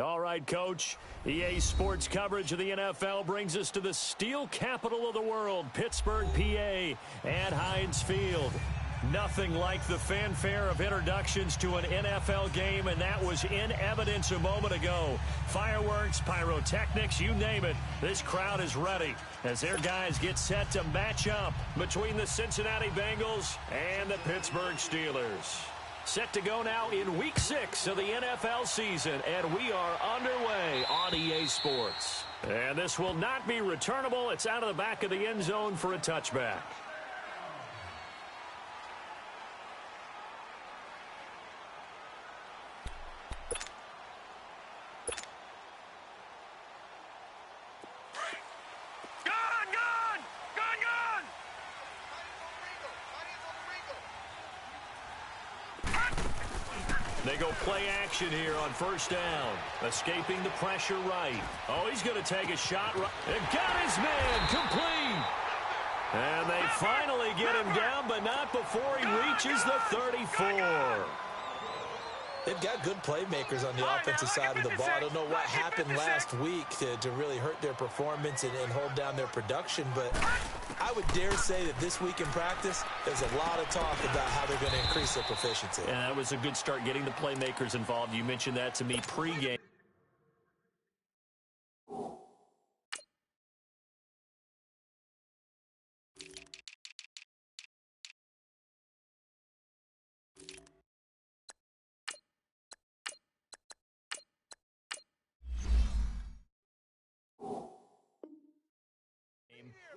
All right, Coach. EA Sports coverage of the NFL brings us to the steel capital of the world, Pittsburgh, PA, and Heinz Field. Nothing like the fanfare of introductions to an NFL game, and that was in evidence a moment ago. Fireworks, pyrotechnics, you name it. This crowd is ready as their guys get set to match up between the Cincinnati Bengals and the Pittsburgh Steelers. Set to go now in Week 6 of the NFL season, and we are underway on EA Sports. And this will not be returnable. It's out of the back of the end zone for a touchback. They go play action here on first down. Escaping the pressure right. Oh, he's going to take a shot right. And got his man complete. And they finally get him down, but not before he reaches the 34. They've got good playmakers on the offensive side of the ball. I don't know what happened last week to really hurt their performance and hold down their production, but I would dare say that this week in practice, there's a lot of talk about how they're going to increase their proficiency. And that was a good start getting the playmakers involved. You mentioned that to me pregame.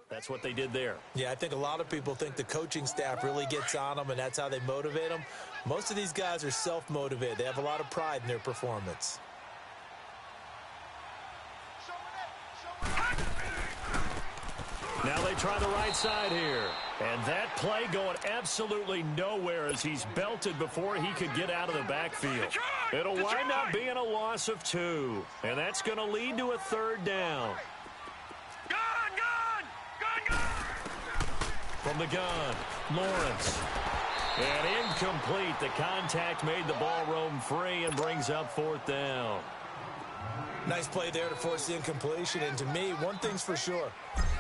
That's what they did there. Yeah, I think a lot of people think the coaching staff really gets on them, and that's how they motivate them. Most of these guys are self-motivated. They have a lot of pride in their performance. Now they try the right side here. And that play going absolutely nowhere as he's belted before he could get out of the backfield. It'll wind up being a loss of 2. And that's going to lead to a third down. From the gun, Lawrence. And incomplete. The contact made the ball roam free and brings up fourth down. Nice play there to force the incompletion. And to me, one thing's for sure.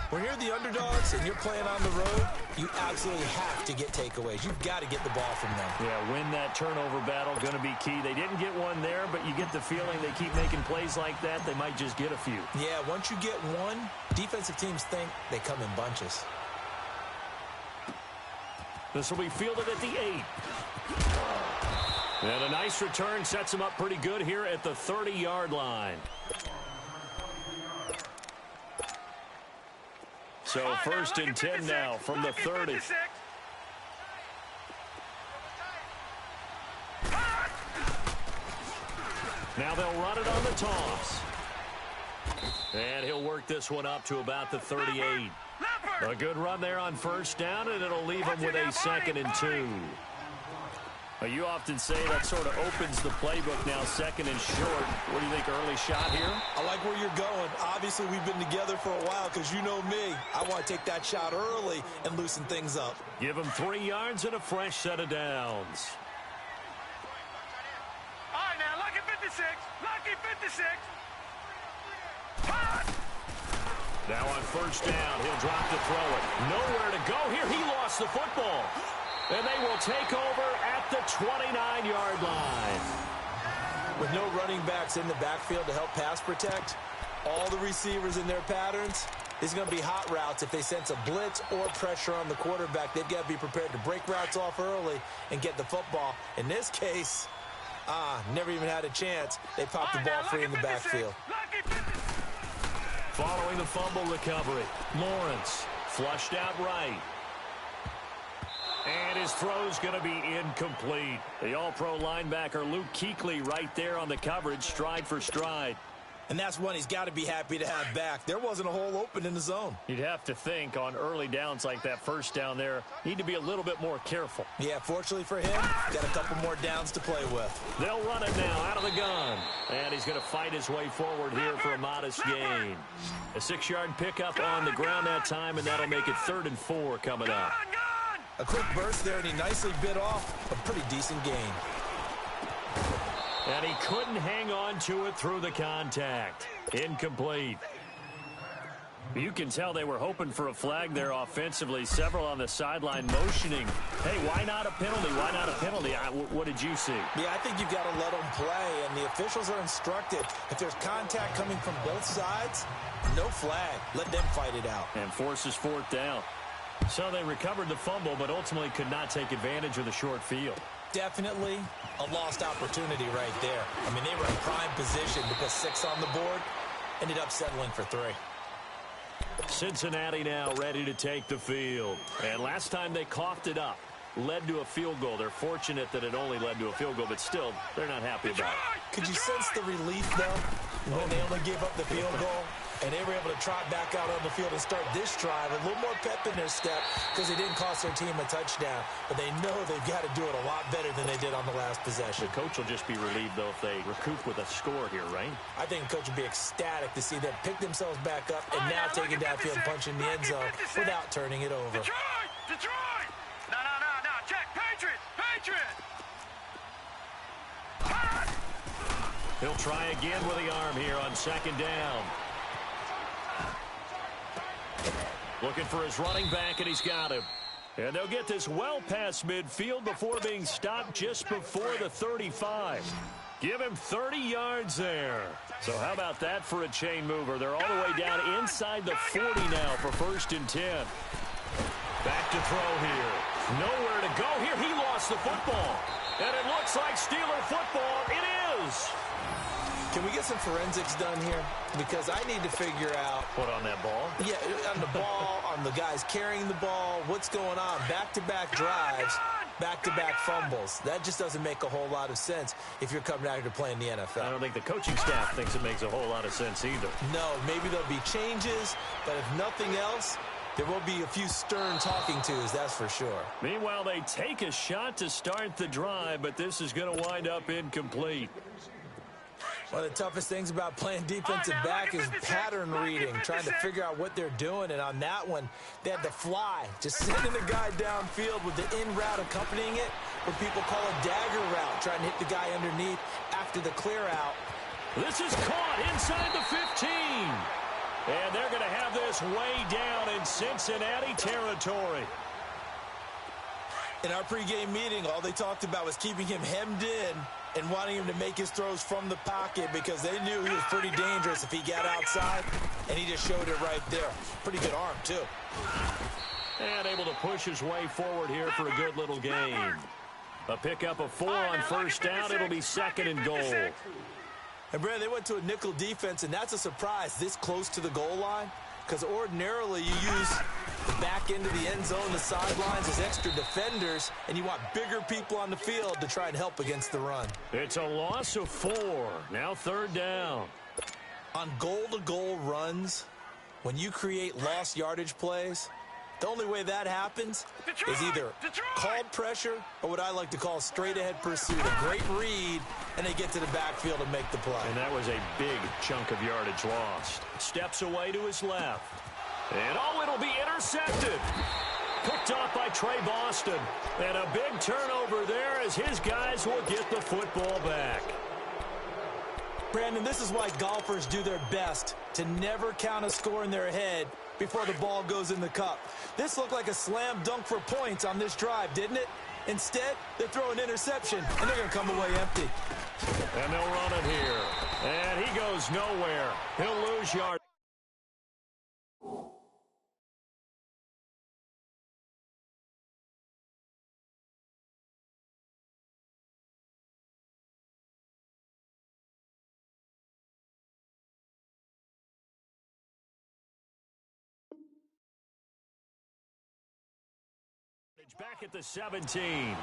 When you're the underdogs and you're playing on the road, you absolutely have to get takeaways. You've got to get the ball from them. Yeah, win that turnover battle, going to be key. They didn't get one there, but you get the feeling they keep making plays like that, they might just get a few. Yeah, once you get one, defensive teams think they come in bunches. This will be fielded at the 8. And a nice return sets him up pretty good here at the 30-yard line. So first and 10 now from the 30. Now they'll run it on the toss. And he'll work this one up to about the 38. A good run there on first down, and it'll leave him with a 2nd and 2. You often say that sort of opens the playbook now, 2nd and short. What do you think, early shot here? I like where you're going. Obviously, we've been together for a while because you know me. I want to take that shot early and loosen things up. Give him 3 yards and a fresh set of downs. All right, now, lucky 56. Lucky 56. Now on first down, he'll drop to throw it. Nowhere to go here. He lost the football. And they will take over at the 29-yard line. With no running backs in the backfield to help pass protect, all the receivers in their patterns, it's going to be hot routes. If they sense a blitz or pressure on the quarterback, they've got to be prepared to break routes off early and get the football. In this case, never even had a chance. They popped the ball free in the backfield. Following the fumble recovery, Lawrence flushed out right. And his throw's going to be incomplete. The all-pro linebacker Luke Kuechly right there on the coverage, stride for stride. And that's one he's got to be happy to have back. There wasn't a hole open in the zone. You'd have to think on early downs like that first down there, need to be a little bit more careful. Yeah, fortunately for him, got a couple more downs to play with. They'll run it now out of the gun. And he's going to fight his way forward here for a modest gain. A 6-yard pickup on the ground that time, and that'll make it 3rd and 4 coming up. A quick burst there, and he nicely bit off a pretty decent gain. And he couldn't hang on to it through the contact. Incomplete. You can tell they were hoping for a flag there offensively. Several on the sideline motioning. Hey, why not a penalty? Why not a penalty? What did you see? Yeah, I think you've got to let them play, and the officials are instructed. If there's contact coming from both sides, no flag. Let them fight it out. And forces fourth down. So they recovered the fumble, but ultimately could not take advantage of the short field. Definitely a lost opportunity right there. I mean, they were in prime position to put 6 on the board. Ended up settling for 3. Cincinnati now ready to take the field. And last time they coughed it up, led to a field goal. They're fortunate that it only led to a field goal, but still, they're not happy about it. Could you sense the relief, though, when they only gave up the field goal? And they were able to trot back out on the field and start this drive. A little more pep in their step because they didn't cost their team a touchdown. But they know they've got to do it a lot better than they did on the last possession. The coach will just be relieved, though, if they recoup with a score here, right? I think the coach would be ecstatic to see them pick themselves back up and now take it downfield, punch in the end zone without turning it over. Detroit! Detroit! No. Check. Patriots! He'll try again with the arm here on second down. Looking for his running back, and he's got him. And they'll get this well past midfield before being stopped just before the 35. Give him 30 yards there. So how about that for a chain mover? They're all the way down inside the 40 now for 1st and 10. Back to throw here. Nowhere to go here. He lost the football. And it looks like Steeler football. It is. Can we get some forensics done here? Because I need to figure out... What, on that ball? Yeah, on the ball, on the guys carrying the ball. What's going on? Back-to-back drives, back-to-back fumbles. That just doesn't make a whole lot of sense if you're coming out here to play in the NFL. I don't think the coaching staff thinks it makes a whole lot of sense either. No, maybe there'll be changes, but if nothing else, there will be a few stern talking tos, that's for sure. Meanwhile, they take a shot to start the drive, but this is going to wind up incomplete. One of the toughest things about playing defensive back is pattern reading, trying to figure out what they're doing. And on that one, they had the fly, just sending the guy downfield with the in route accompanying it, what people call a dagger route, trying to hit the guy underneath after the clear out. This is caught inside the 15. And they're going to have this way down in Cincinnati territory. In our pregame meeting, all they talked about was keeping him hemmed in and wanting him to make his throws from the pocket because they knew he was pretty dangerous if he got outside, and he just showed it right there. Pretty good arm, too. And able to push his way forward here for a good little gain. A pickup of 4 on 1st down. It'll be 2nd and goal. And, Brad, they went to a nickel defense, and that's a surprise this close to the goal line because ordinarily you use the back end of the end zone, the sidelines as extra defenders, and you want bigger people on the field to try and help against the run. It's a loss of 4. Now 3rd down. On goal-to-goal runs, when you create lost yardage plays, the only way that happens is either called pressure or what I like to call straight-ahead pursuit. A great read, and they get to the backfield and make the play. And that was a big chunk of yardage lost. Steps away to his left. And, it'll be intercepted. Picked off by Trey Boston. And a big turnover there as his guys will get the football back. Brandon, this is why golfers do their best to never count a score in their head before the ball goes in the cup. This looked like a slam dunk for points on this drive, didn't it? Instead, they throw an interception, and they're going to come away empty. And they'll run it here. And he goes nowhere. He'll lose yards. Back at the 17.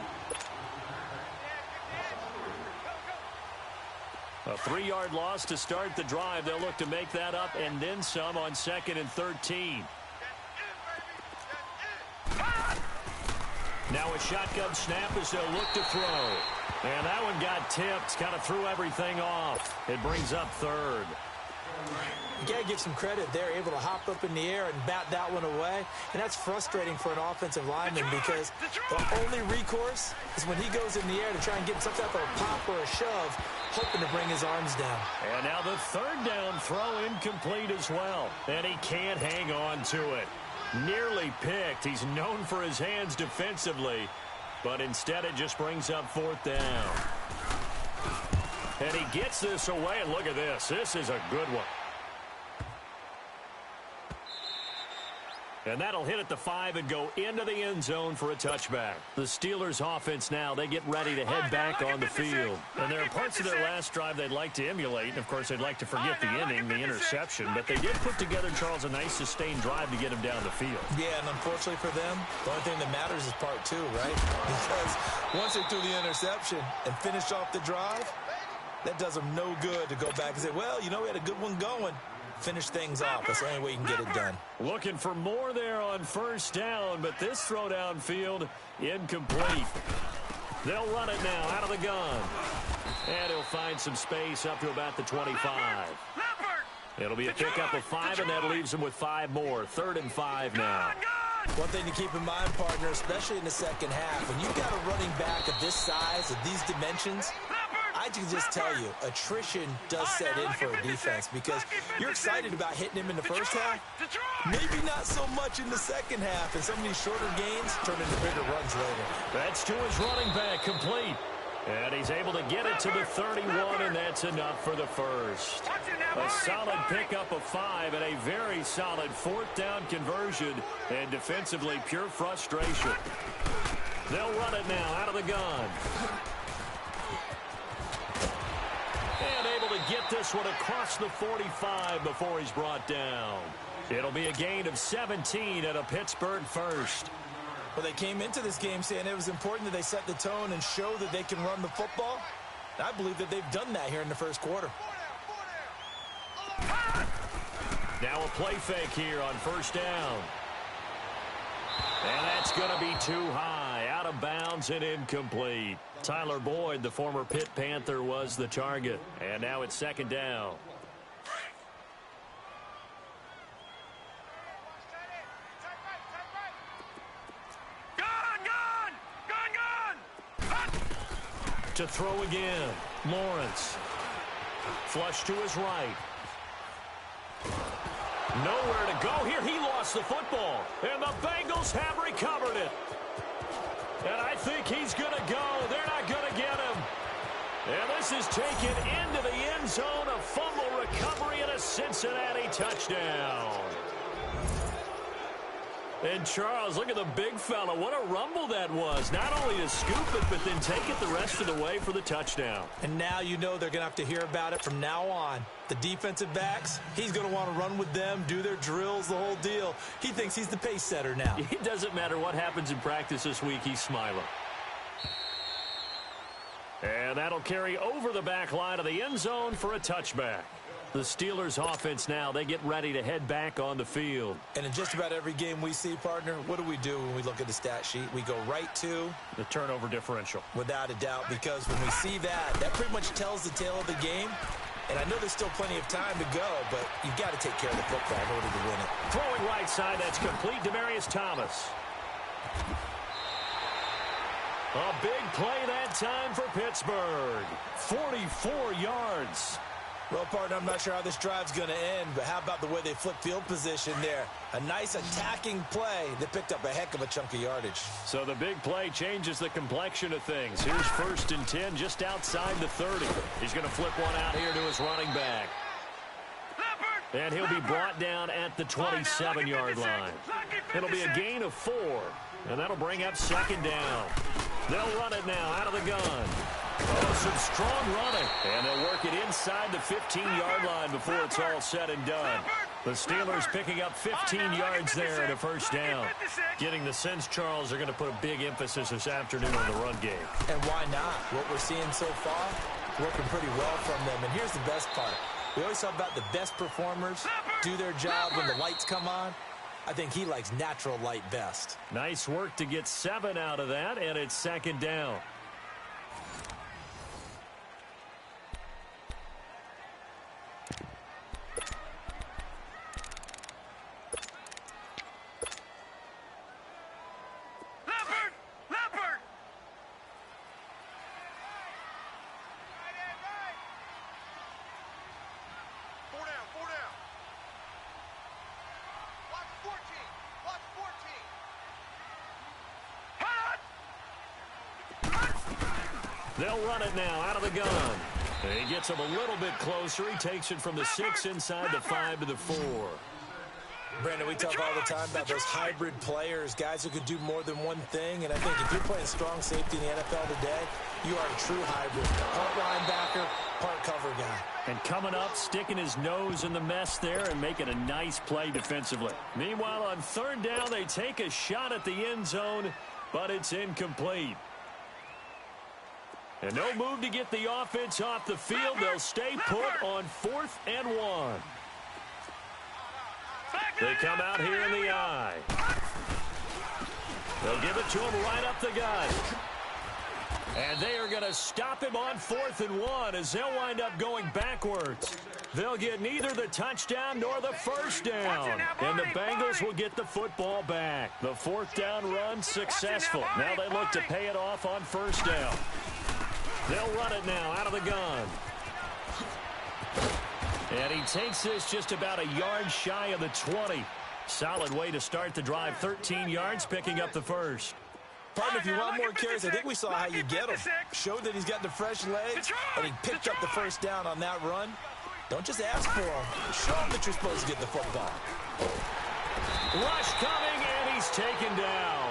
A 3-yard loss to start the drive. They'll look to make that up and then some on 2nd and 13. Now a shotgun snap as they'll look to throw. And that one got tipped, kind of threw everything off. It brings up 3rd. You got to give some credit. They're able to hop up in the air and bat that one away. And that's frustrating for an offensive lineman because the only recourse is when he goes in the air to try and get some type of a pop or a shove, hoping to bring his arms down. And now the third down throw incomplete as well. And he can't hang on to it. Nearly picked. He's known for his hands defensively, but instead it just brings up fourth down. And he gets this away, and look at this. This is a good one. And that'll hit at the 5 and go into the end zone for a touchback. The Steelers offense now, they get ready to head back on the field. And there are parts of their last drive they'd like to emulate. And, of course, they'd like to forget the inning, the interception. But they did put together, Charles, a nice sustained drive to get him down the field. Yeah, and unfortunately for them, the only thing that matters is part 2, right? Because once they threw the interception and finished off the drive, that does them no good to go back and say, well, you know, we had a good one going. Finish things off. That's the only way you can get it done. Looking for more there on first down, but this throw downfield incomplete. They'll run it now out of the gun. And he'll find some space up to about the 25. It'll be a pickup of 5, and that leaves him with 5 more. 3rd and 5 now. One thing to keep in mind, partner, especially in the second half, when you've got a running back of this size, of these dimensions, I can just tell you, attrition does set in for a defense because you're excited about hitting him in the first half, maybe not so much in the second half, and some of these shorter gains turn into bigger runs later. That's to his running back, complete. And he's able to get it to the 31, and that's enough for the first. A solid pickup of 5 and a very solid 4th down conversion, and defensively pure frustration. They'll run it now out of the gun. And able to get this one across the 45 before he's brought down. It'll be a gain of 17 and a Pittsburgh first. Well, they came into this game saying it was important that they set the tone and show that they can run the football. I believe that they've done that here in the first quarter. Now a play fake here on first down. And that's going to be too high, out of bounds and incomplete. Tyler Boyd, the former Pitt Panther, was the target. And now it's 2nd down. To throw again, Lawrence. Flush to his right. Nowhere to go here. He lost the football. And the Bengals have recovered it. And I think he's going to go. They're not going to get him. And this is taken into the end zone. A fumble recovery and a Cincinnati touchdown. And Charles, look at the big fella. What a rumble that was. Not only to scoop it, but then take it the rest of the way for the touchdown. And now you know they're going to have to hear about it from now on. The defensive backs, he's going to want to run with them, do their drills, the whole deal. He thinks he's the pace setter now. It doesn't matter what happens in practice this week. He's smiling. And that'll carry over the back line of the end zone for a touchback. The Steelers offense now, they get ready to head back on the field. And in just about every game we see, partner, what do we do when we look at the stat sheet? We go right to the turnover differential. Without a doubt, because when we see that, that pretty much tells the tale of the game. And I know there's still plenty of time to go, but you've got to take care of the football in order to win it. Throwing right side, that's complete. Demaryius Thomas. A big play that time for Pittsburgh. 44 yards. Well, partner, I'm not sure how this drive's going to end, but how about the way they flip field position there? A nice attacking play that picked up a heck of a chunk of yardage. So the big play changes the complexion of things. Here's 1st and 10 just outside the 30. He's going to flip one out here to his running back. And he'll be brought down at the 27-yard line. It'll be a gain of 4, and that'll bring up 2nd down. They'll run it now out of the gun. Oh, some strong running. And they'll work it inside the 15-yard line before it's all said and done. The Steelers picking up 15 yards there at a 1st down. Getting the sense, Charles, they're going to put a big emphasis this afternoon on the run game. And why not? What we're seeing so far, working pretty well from them. And here's the best part. We always talk about the best performers do their job when the lights come on. I think he likes natural light best. Nice work to get 7 out of that, and it's 2nd down. They'll run it now out of the gun. He gets him a little bit closer. He takes it from the 6 inside the 5 to the 4. Brandon, we talk all the time about those hybrid players, guys who could do more than one thing. And I think if you're playing strong safety in the NFL today, you are a true hybrid. Part linebacker, part cover guy. And coming up, sticking his nose in the mess there and making a nice play defensively. Meanwhile, on 3rd down, they take a shot at the end zone, but it's incomplete. And no move to get the offense off the field. They'll stay put on 4th and 1. They come out here in the eye. They'll give it to him right up the gut. And they are going to stop him on 4th and 1 as they'll wind up going backwards. They'll get neither the touchdown nor the first down. And the Bengals will get the football back. The 4th down run successful. Now they look to pay it off on 1st down. They'll run it now out of the gun. And he takes this just about a yard shy of the 20. Solid way to start the drive. 13 yards, picking up the first. Partner, if you want more carries, I think we saw how you get him. Showed that he's got the fresh legs, and he picked up the first down on that run. Don't just ask for him. Show him that you're supposed to get the football. Rush coming, and he's taken down.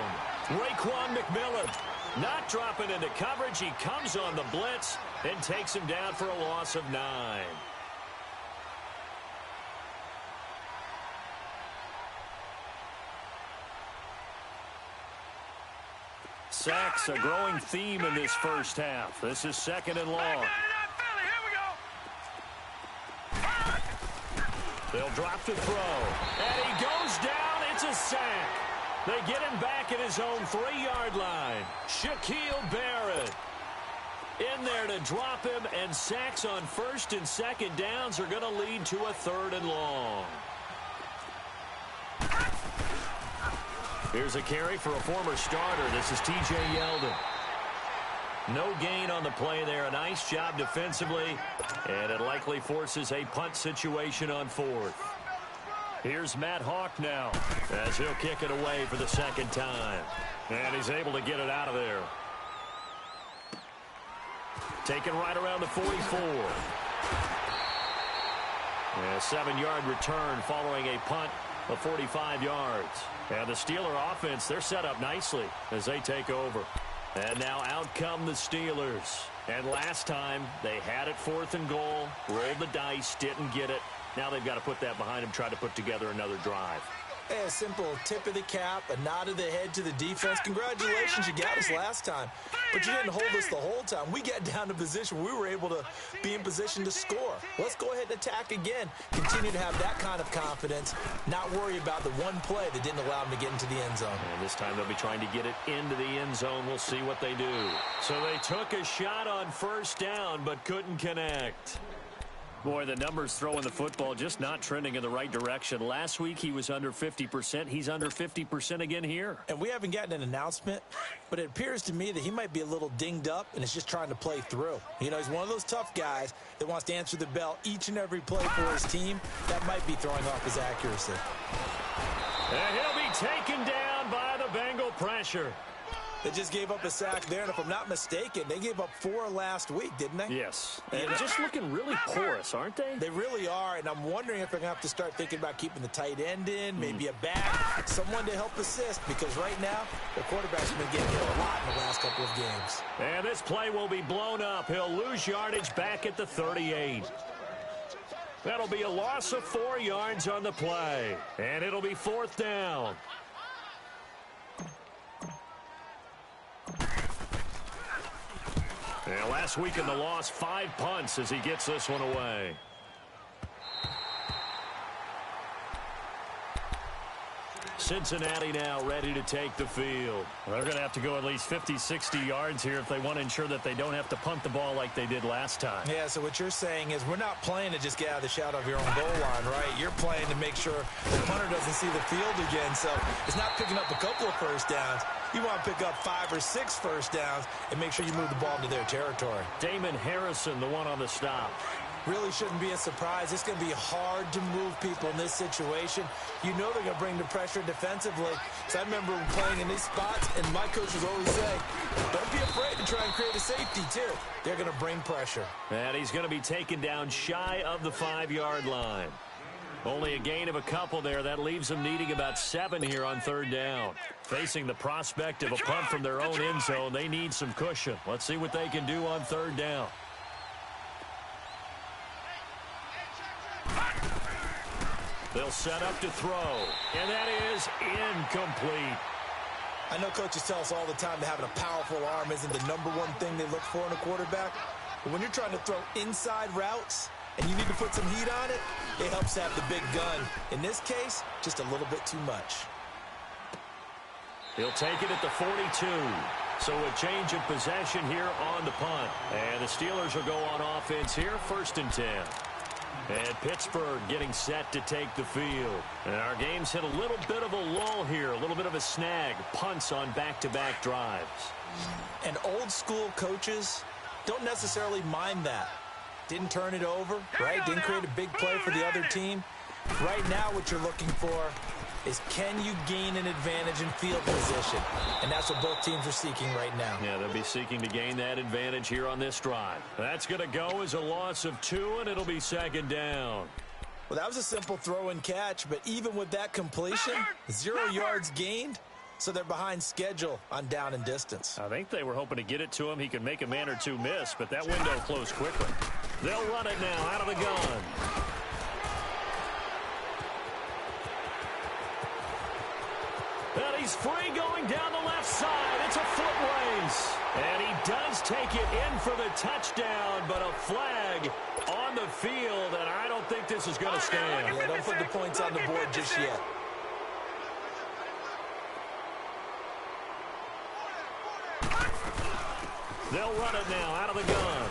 Raekwon McMillan not dropping into coverage. He comes on the blitz and takes him down for a loss of 9. Sacks, a growing theme in this first half. This is 2nd and long. They'll drop the throw. And he goes down. It's a sack. They get him back at his own 3-yard line. Shaquille Barrett in there to drop him, and sacks on 1st and 2nd downs are going to lead to a 3rd and long. Here's a carry for a former starter. This is T.J. Yeldon. No gain on the play there. A nice job defensively, and it likely forces a punt situation on 4th. Here's Matt Hawk now as he'll kick it away for the 2nd time. And he's able to get it out of there. Taken right around the 44. A 7-yard return following a punt of 45 yards. And the Steeler offense, they're set up nicely as they take over. And now out come the Steelers. And last time, they had it 4th and goal, rolled the dice, didn't get it. Now they've got to put that behind them, try to put together another drive. A simple tip of the cap, a nod of the head to the defense. Congratulations, you got us last time. But you didn't hold us the whole time. We got down to position. We were able to be in position to score. Let's go ahead and attack again. Continue to have that kind of confidence. Not worry about the one play that didn't allow them to get into the end zone. And this time they'll be trying to get it into the end zone. We'll see what they do. So they took a shot on 1st down, but couldn't connect. Boy, the numbers throwing the football just not trending in the right direction. Last week he was under 50%. He's under 50% again here. And we haven't gotten an announcement, but it appears to me that he might be a little dinged up and is just trying to play through. You know, he's one of those tough guys that wants to answer the bell each and every play for his team. That might be throwing off his accuracy. And he'll be taken down by the Bengal pressure. They just gave up a sack there, and if I'm not mistaken, they gave up 4 last week, didn't they? Yes. And just looking really porous, aren't they? They really are, and I'm wondering if they're going to have to start thinking about keeping the tight end in, maybe a back, someone to help assist, because right now, their quarterback's been getting hit a lot in the last couple of games. And this play will be blown up. He'll lose yardage back at the 38. That'll be a loss of 4 yards on the play, and it'll be 4th down. And last week in the loss, 5 punts as he gets this one away. Cincinnati now ready to take the field. They're going to have to go at least 50, 60 yards here if they want to ensure that they don't have to punt the ball like they did last time. Yeah, so what you're saying is we're not playing to just get out of the shadow of your own goal line, right? You're playing to make sure the punter doesn't see the field again. So it's not picking up a couple of first downs. You want to pick up 5 or 6 first downs and make sure you move the ball into their territory. Damon Harrison, the one on the stop. Really shouldn't be a surprise. It's going to be hard to move people in this situation. You know they're going to bring the pressure defensively. So I remember playing in these spots, and my coach would always say, don't be afraid to try and create a safety, too. They're going to bring pressure. And he's going to be taken down shy of the 5-yard line. Only a gain of a couple there. That leaves them needing about 7 here on 3rd down. Facing the prospect of a punt from their own end zone, they need some cushion. Let's see what they can do on 3rd down. They'll set up to throw, and that is incomplete. I know coaches tell us all the time that having a powerful arm isn't the #1 thing they look for in a quarterback. But when you're trying to throw inside routes and you need to put some heat on it, it helps to have the big gun. In this case, just a little bit too much. He'll take it at the 42. So a change of possession here on the punt. And the Steelers will go on offense here, 1st and 10. And Pittsburgh getting set to take the field. And our game's hit a little bit of a lull here, a little bit of a snag. Punts on back-to-back drives. And old-school coaches don't necessarily mind that. Didn't turn it over, right? Didn't create a big play for the other team. Right now what you're looking for is, can you gain an advantage in field position? And that's what both teams are seeking right now. Yeah, they'll be seeking to gain that advantage here on this drive. That's going to go as a loss of 2, and it'll be 2nd down. Well, that was a simple throw and catch, but even with that completion, 0 yards gained, so they're behind schedule on down and distance. I think they were hoping to get it to him. He could make a man or two miss, but that window closed quickly. They'll run it now out of the gun. And he's free going down the left side. It's a foot race. And he does take it in for the touchdown, but a flag on the field, and I don't think this is going to stand. Yeah, don't put the points on the board just yet. They'll run it now out of the gun.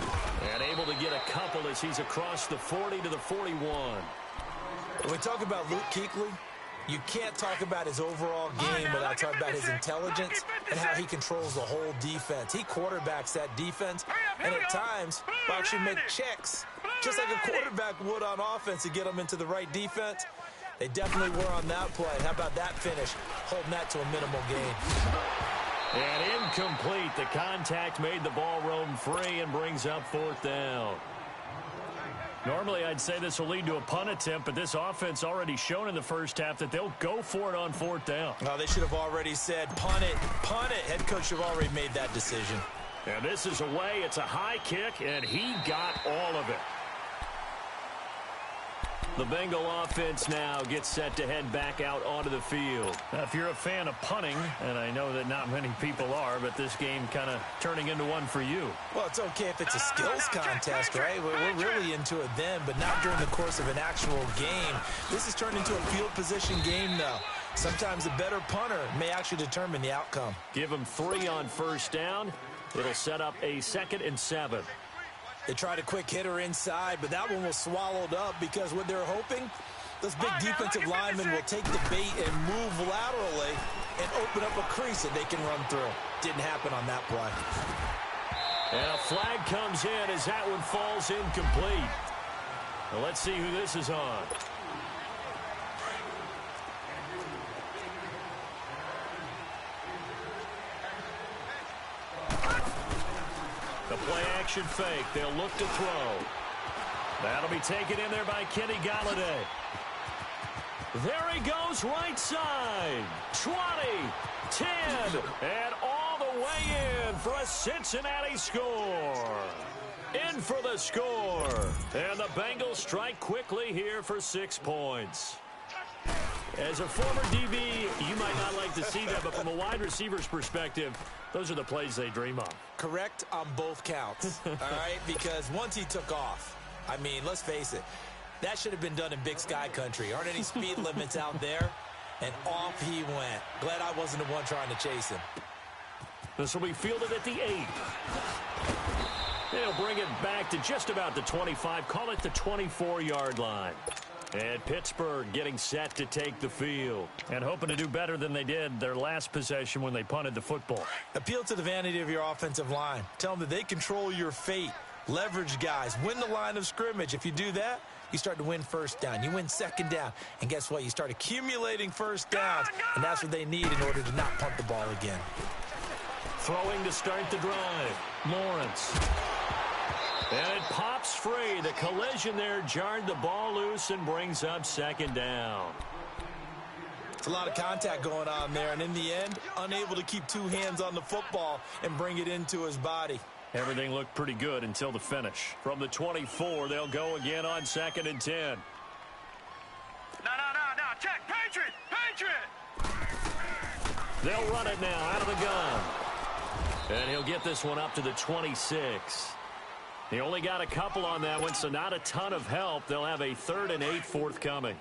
And able to get a couple as he's across the 40 to the 41. When we talk about Luke Kuechly, you can't talk about his overall game without talking about his intelligence and how he controls the whole defense. He quarterbacks that defense, and at times will actually make checks, just like a quarterback would on offense, to get them into the right defense. They definitely were on that play. How about that finish, holding that to a minimal gain? And incomplete. The contact made the ball roam free and brings up 4th down. Normally, I'd say this will lead to a punt attempt, but this offense already shown in the first half that they'll go for it on 4th down. Well, they should have already said, punt it, punt it. Head coach should have already made that decision. And this is away. It's a high kick, and he got all of it. The Bengal offense now gets set to head back out onto the field. Now, if you're a fan of punting, and I know that not many people are, but this game kind of turning into one for you. Well, it's okay if it's a skills contest, right? We're really into it then, but not during the course of an actual game. This has turned into a field position game, though. Sometimes the better punter may actually determine the outcome. Give him 3 on 1st down. It'll set up a 2nd and 7. They tried a quick hitter inside, but that one was swallowed up because what they're hoping, those big defensive linemen will take the bait and move laterally and open up a crease that they can run through. Didn't happen on that play. And a flag comes in as that one falls incomplete. Well, let's see who this is on. The play-action fake. They'll look to throw. That'll be taken in there by Kenny Galladay. There he goes, right side. 20, 10, and all the way in for a Cincinnati score. In for the score. And the Bengals strike quickly here for 6 points. As a former DB, you might not like to see that, but from a wide receiver's perspective, those are the plays they dream of. Correct on both counts, all right? Because once he took off, I mean, let's face it, that should have been done in Big Sky country. Aren't any speed limits out there? And off he went. Glad I wasn't the one trying to chase him. This will be fielded at the 8. They'll bring it back to just about the 25. Call it the 24-yard line. And Pittsburgh getting set to take the field and hoping to do better than they did their last possession when they punted the football. Appeal to the vanity of your offensive line. Tell them that they control your fate. Leverage guys. Win the line of scrimmage. If you do that, you start to win 1st down. You win 2nd down. And guess what? You start accumulating 1st downs. And that's what they need in order to not punt the ball again. Throwing to start the drive. Lawrence. And it pops free. The collision there jarred the ball loose and brings up second down. It's a lot of contact going on there, and in the end, unable to keep two hands on the football and bring it into his body. Everything looked pretty good until the finish. From the 24, they'll go again on 2nd and 10. No. Check. Patriot. They'll run it now out of the gun. And he'll get this one up to the 26. He only got a couple on that one, so not a ton of help. They'll have a 3rd and 8 forthcoming.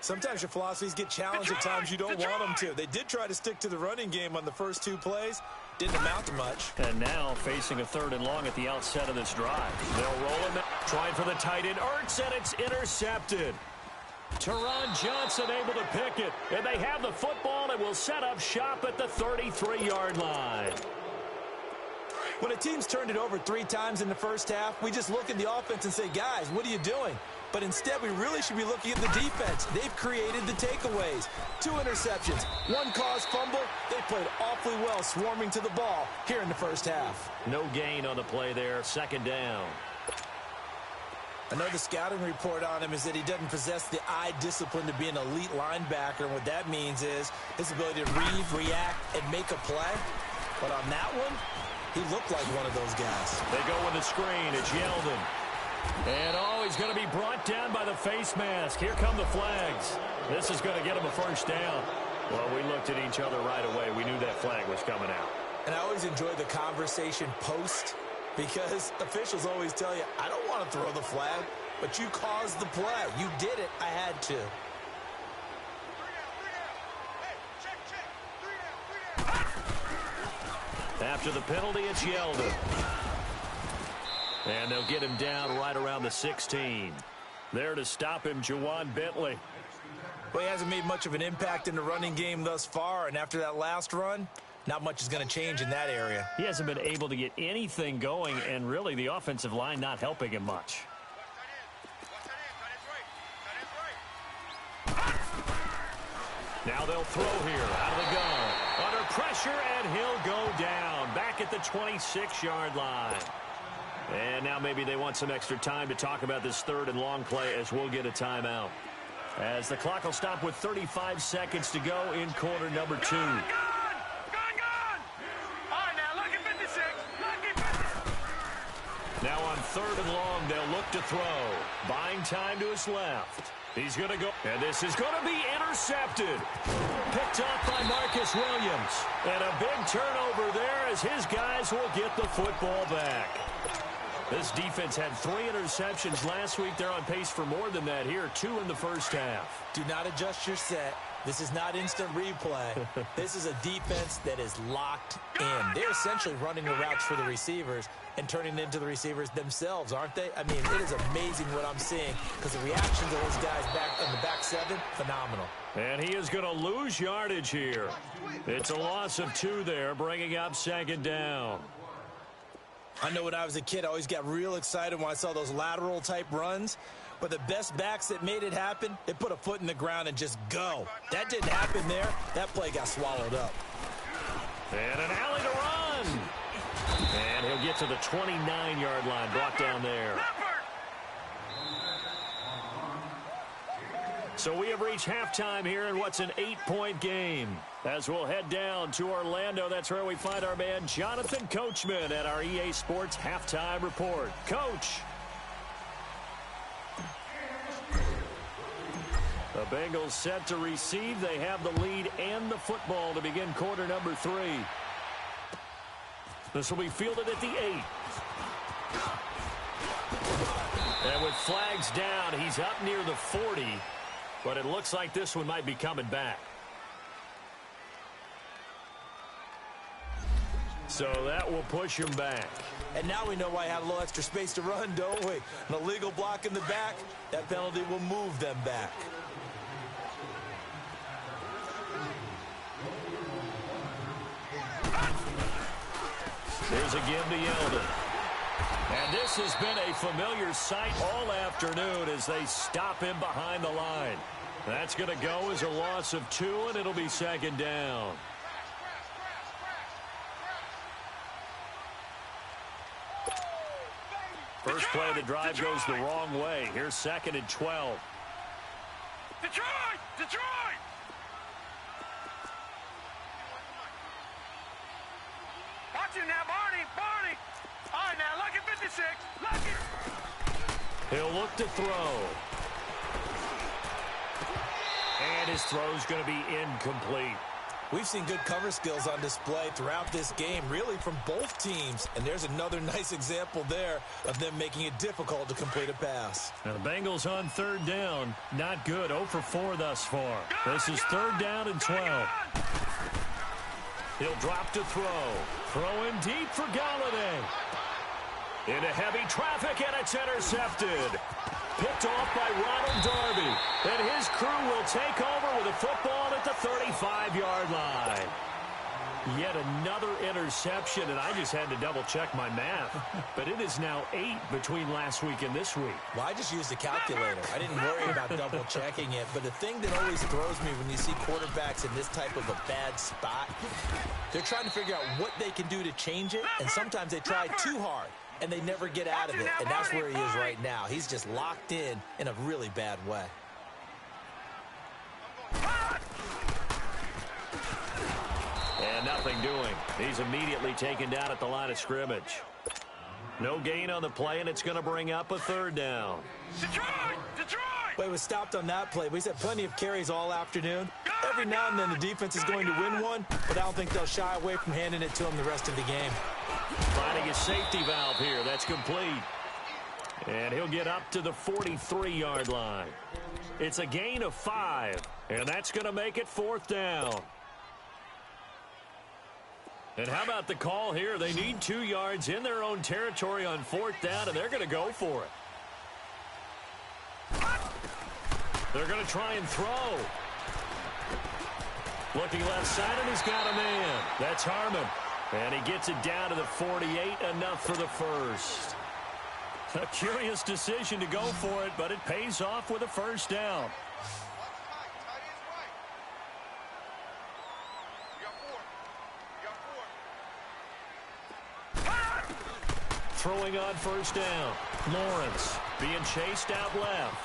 Sometimes your philosophies get challenged at times you don't want them to. They did try to stick to the running game on the first 2 plays. Didn't amount to much. And now facing a 3rd and long at the outset of this drive. They'll roll him out. Trying for the tight end. Ertz, and it's intercepted. Teron Johnson able to pick it. And they have the football and will set up shop at the 33-yard line. When a team's turned it over 3 times in the first half, we just look at the offense and say, guys, what are you doing? But instead, we really should be looking at the defense. They've created the takeaways. 2 interceptions, 1 caused fumble. They played awfully well swarming to the ball here in the first half. No gain on the play there. 2nd down. I know the scouting report on him is that he doesn't possess the eye discipline to be an elite linebacker. And what that means is his ability to read, react, and make a play. But on that one, he looked like one of those guys. They go with the screen. It's Yeldon. And, he's going to be brought down by the face mask. Here come the flags. This is going to get him a first down. Well, we looked at each other right away. We knew that flag was coming out. And I always enjoy the conversation post because officials always tell you, I don't want to throw the flag, but you caused the play. You did it. I had to. After the penalty, it's Yeldon. And they'll get him down right around the 16. There to stop him, Juwan Bentley. Well, he hasn't made much of an impact in the running game thus far, and after that last run, not much is going to change in that area. He hasn't been able to get anything going, and really the offensive line not helping him much. Now they'll throw here out of the gun. Under pressure, and he'll go down back at the 26-yard line. And now maybe they want some extra time to talk about this 3rd and long play as we'll get a timeout. As the clock will stop with 35 seconds to go in quarter number 2. Gone! All right, now look at 56. Look at 50. Now on 3rd and long, they'll look to throw. Buying time to his left. He's going to go, and this is going to be intercepted. Picked off by Marcus Williams. And a big turnover there as his guys will get the football back. This defense had 3 interceptions last week. They're on pace for more than that here, 2 in the first half. Do not adjust your set. This is not instant replay. This is a defense that is locked in. They're essentially running the routes for the receivers and turning it into the receivers themselves, aren't they? I mean, it is amazing what I'm seeing because the reactions of those guys back in the back 7, phenomenal. And he is going to lose yardage here. It's a loss of 2 there, bringing up 2nd down. I know when I was a kid, I always got real excited when I saw those lateral-type runs. But the best backs that made it happen, they put a foot in the ground and just go. That didn't happen there. That play got swallowed up. And an alley to run. And he'll get to the 29-yard line, brought down there. So we have reached halftime here in what's an 8-point game. As we'll head down to Orlando, that's where we find our man Jonathan Coachman at our EA Sports Halftime Report. Coach. The Bengals set to receive. They have the lead and the football to begin quarter number 3. This will be fielded at the 8. And with flags down, he's up near the 40. But it looks like this one might be coming back. So that will push him back. And now we know why I had a little extra space to run, don't we? An illegal block in the back, that penalty will move them back. There's a give to Yeldon. And this has been a familiar sight all afternoon as they stop him behind the line. That's going to go as a loss of 2, and it'll be 2nd down. First play of the drive goes the wrong way. Here's 2nd and 12. Detroit! Detroit! Watch it now, Barney! Barney! All right, now, lucky 56. Lucky! He'll look to throw. And his throw's going to be incomplete. We've seen good cover skills on display throughout this game, really from both teams. And there's another nice example there of them making it difficult to complete a pass. Now the Bengals on 3rd down. Not good. 0 for 4 thus far. This is 3rd down and 12. He'll drop to throw. Throw in deep for Galladay. Into heavy traffic, and it's intercepted. Picked off by Ronald Darby. And his crew will take over with a football at the 35-yard line. Yet another interception, and I just had to double-check my math. But it is now 8 between last week and this week. Well, I just used a calculator. I didn't worry about double-checking it. But the thing that always throws me when you see quarterbacks in this type of a bad spot, they're trying to figure out what they can do to change it, and sometimes they try too hard, and they never get out of it. And that's where he is right now. He's just locked in a really bad way. And nothing doing. He's immediately taken down at the line of scrimmage. No gain on the play, and it's going to bring up a 3rd down. Detroit! Detroit! Well, he was stopped on that play, but he's had plenty of carries all afternoon. Every now and then the defense is going to win one, but I don't think they'll shy away from handing it to him the rest of the game. Finding a safety valve here. That's complete. And he'll get up to the 43-yard line. It's a gain of 5, and that's going to make it 4th down. And how about the call here? They need 2 yards in their own territory on 4th down, and they're going to go for it. They're going to try and throw. Looking left side, and he's got a man. That's Harmon. And he gets it down to the 48, enough for the first. A curious decision to go for it, but it pays off with a 1st down. Throwing on 1st down. Lawrence being chased out left.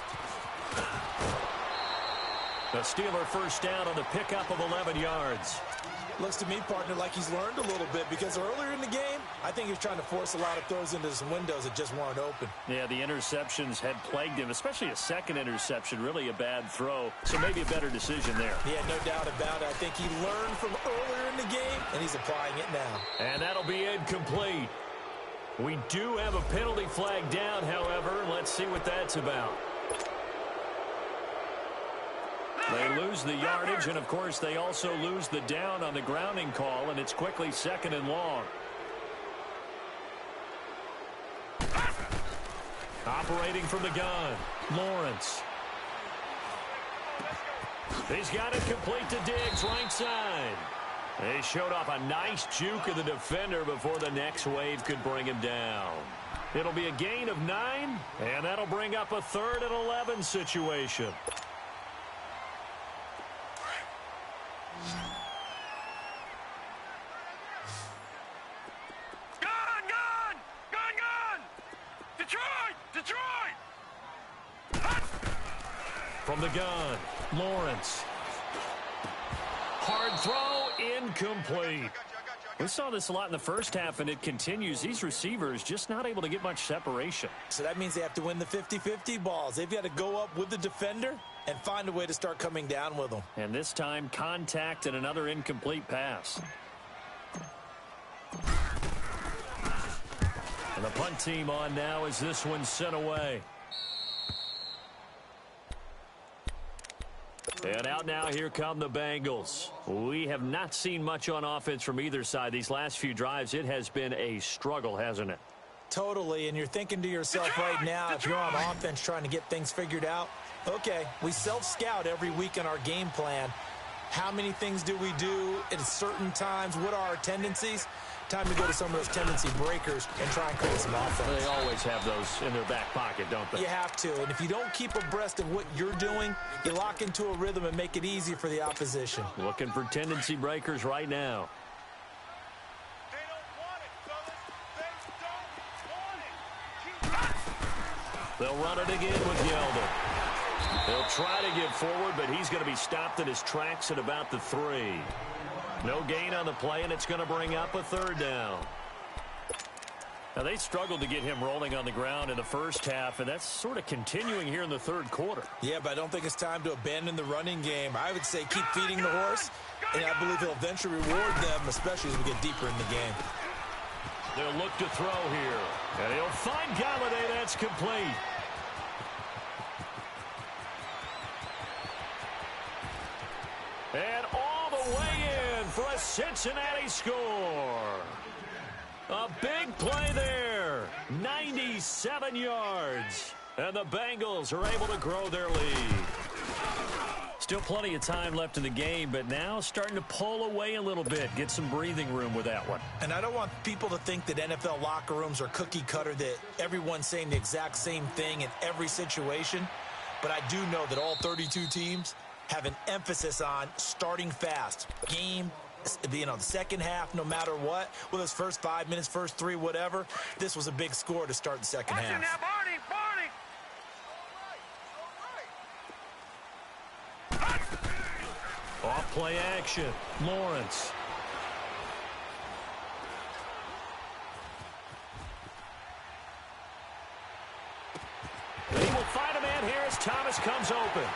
The Steeler 1st down on the pickup of 11 yards. Looks to me, partner, like he's learned a little bit, because earlier in the game, I think he was trying to force a lot of throws into some windows that just weren't open. Yeah, the interceptions had plagued him, especially a 2nd interception, really a bad throw. So maybe a better decision there. Yeah, no doubt about it. I think he learned from earlier in the game, and he's applying it now. And that'll be incomplete. We do have a penalty flag down, however. Let's see what that's about. They lose the yardage, and, of course, they also lose the down on the grounding call, and it's quickly 2nd and long. Operating from the gun, Lawrence. He's got it complete to Diggs, right side. He showed off a nice juke of the defender before the next wave could bring him down. It'll be a gain of 9, and that'll bring up a 3rd and 11 situation. From the gun, Lawrence. Hard throw, incomplete. We saw this a lot in the first half, and it continues. These receivers just not able to get much separation. So that means they have to win the 50-50 balls. They've got to go up with the defender and find a way to start coming down with them. And this time, contact and another incomplete pass. And the punt team on now as this one's sent away. And out now, here come the Bengals. We have not seen much on offense from either side. These last few drives, it has been a struggle, hasn't it? Totally, and you're thinking to yourself right now, if you're on offense trying to get things figured out, okay, we self-scout every week in our game plan. How many things do we do at certain times? What are our tendencies? Time to go to some of those tendency breakers and try and create some offense. They always have those in their back pocket, don't they? You have to, and if you don't keep abreast of what you're doing, you lock into a rhythm and make it easy for the opposition. Looking for tendency breakers right now. They don't want it, fellas. They don't want it. They'll run it again with Yeldon. They'll try to get forward, but he's going to be stopped in his tracks at about the 3. No gain on the play, and it's going to bring up a 3rd down. Now, they struggled to get him rolling on the ground in the first half, and that's sort of continuing here in the 3rd quarter. Yeah, but I don't think it's time to abandon the running game. I would say keep feeding the horse, and I believe he'll eventually reward them, especially as we get deeper in the game. They'll look to throw here, and he'll find Galladay. That's complete. And all the way in for a Cincinnati score. A big play there, 97 yards, and the Bengals are able to grow their lead. Still plenty of time left in the game, but now starting to pull away a little bit, get some breathing room with that one. And I don't want people to think that NFL locker rooms are cookie cutter, that everyone's saying the exact same thing in every situation, but I do know that all 32 teams have an emphasis on starting fast. Game, the second half, no matter what, whether it's first 5 minutes, first 3, whatever, this was a big score to start the second half. Now, Barney, Off play action, Lawrence. He will find a man here as Thomas comes open.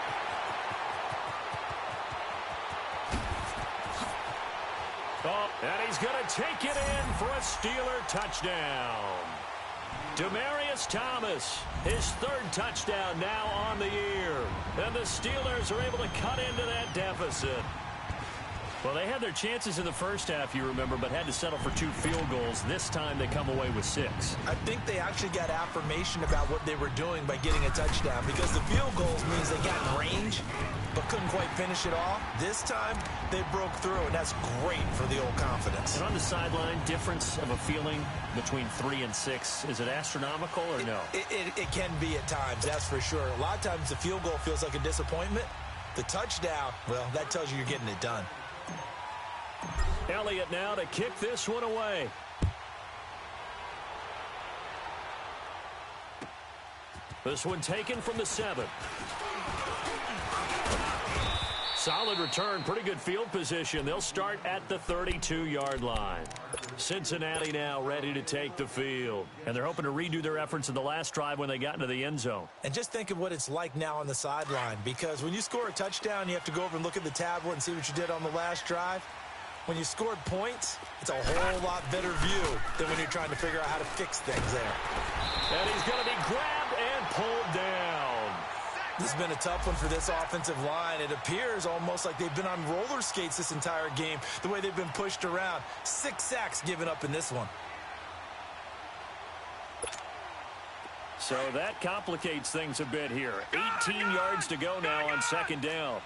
Oh, and he's going to take it in for a Steeler touchdown. Demaryius Thomas, his 3rd touchdown now on the year. And the Steelers are able to cut into that deficit. Well, they had their chances in the first half, you remember, but had to settle for 2 field goals. This time they come away with 6. I think they actually got affirmation about what they were doing by getting a touchdown, because the field goals means they got in range but couldn't quite finish it off. This time they broke through, and that's great for the old confidence. And on the sideline, difference of a feeling between 3 and 6, is it astronomical or no? It can be at times, that's for sure. A lot of times the field goal feels like a disappointment. The touchdown, well, that tells you you're getting it done. Elliott now to kick this one away. This one taken from the 7. Solid return, pretty good field position. They'll start at the 32-yard line. Cincinnati now ready to take the field. And they're hoping to redo their efforts in the last drive when they got into the end zone. And just think of what it's like now on the sideline, because when you score a touchdown, you have to go over and look at the tablet and see what you did on the last drive. When you scored points, it's a whole lot better view than when you're trying to figure out how to fix things there. And he's going to be grabbed and pulled down. This has been a tough one for this offensive line. It appears almost like they've been on roller skates this entire game, the way they've been pushed around. 6 sacks given up in this one. So that complicates things a bit here. 18 yards to go now on 2nd down.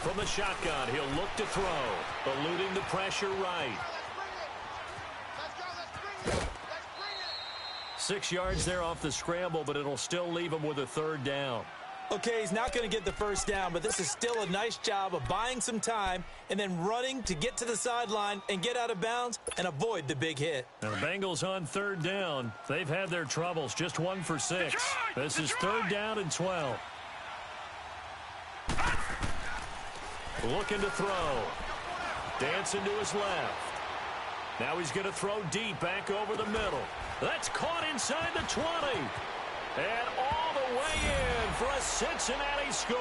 From the shotgun, he'll look to throw, eluding the pressure right. 6 yards there off the scramble, but it'll still leave him with a 3rd down. Okay, he's not going to get the first down, but this is still a nice job of buying some time and then running to get to the sideline and get out of bounds and avoid the big hit. Now the Bengals on 3rd down. They've had their troubles, just 1 for 6. This is 3rd down and 12. Looking to throw. Dancing to his left. Now he's going to throw deep back over the middle. That's caught inside the 20. And all the way in for a Cincinnati score.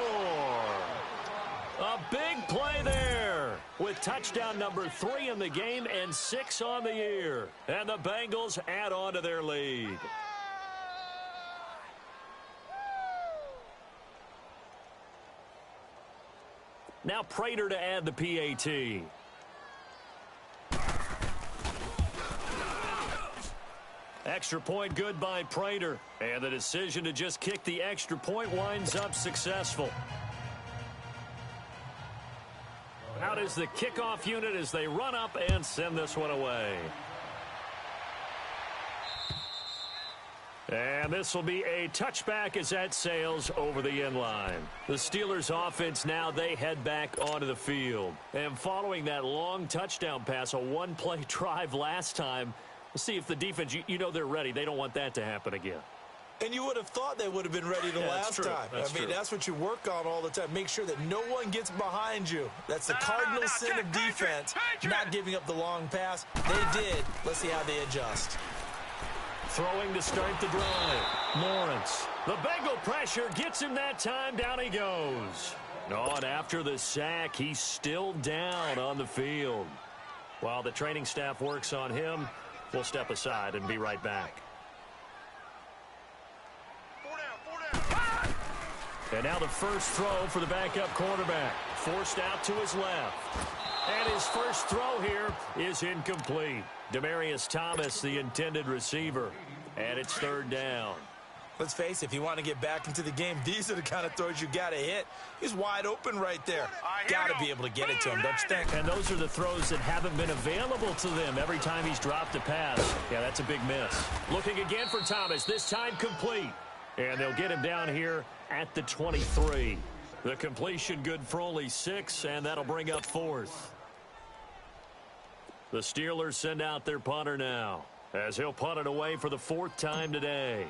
A big play there with touchdown number 3 in the game and 6 on the year. And the Bengals add on to their lead. Now Prater to add the PAT. Extra point good by Prater. And the decision to just kick the extra point winds up successful. Out is the kickoff unit as they run up and send this one away. And this will be a touchback as that sails over the end line. The Steelers offense now, they head back onto the field. And following that long touchdown pass, a one-play drive last time, See if the defense, you know they're ready. They don't want that to happen again. And you would have thought they would have been ready the last time. That's what you work on all the time. Make sure that no one gets behind you. That's the cardinal sin of defense, not giving up the long pass. They did. Let's see how they adjust. Throwing to start the drive. Lawrence. The Bengal pressure gets him that time. Down he goes. And after the sack, he's still down on the field. While the training staff works on him, we'll step aside and be right back. And now the first throw for the backup quarterback. Forced out to his left. And his first throw here is incomplete. Demaryius Thomas, the intended receiver. And it's third down. Let's face it, if you want to get back into the game, these are the kind of throws you got to hit. He's wide open right there. Got to be able to get it to him, don't you think? And those are the throws that haven't been available to them every time he's dropped a pass. Yeah, that's a big miss. Looking again for Thomas, this time complete. And they'll get him down here at the 23. The completion good for only 6, and that'll bring up fourth. The Steelers send out their punter now, as he'll punt it away for the 4th time today.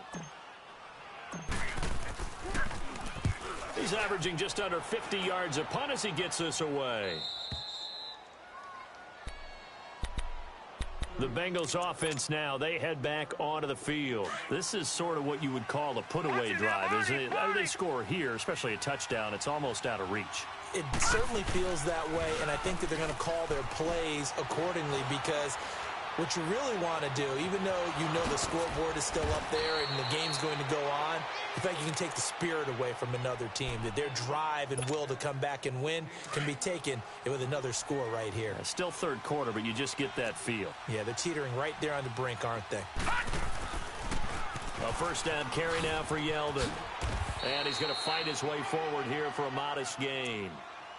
He's averaging just under 50 yards a punt as he gets this away. The Bengals offense now, they head back onto the field. This is sort of what you would call a put-away drive, isn't it? They score here, especially a touchdown. It's almost out of reach. It certainly feels that way, and I think that they're going to call their plays accordingly because what you really want to do, even though you know the scoreboard is still up there and the game's going to go on, in fact, you can take the spirit away from another team. That their drive and will to come back and win can be taken with another score right here. It's still third quarter, but you just get that feel. Yeah, they're teetering right there on the brink, aren't they? A first down carry now for Yeldon. And he's going to fight his way forward here for a modest gain.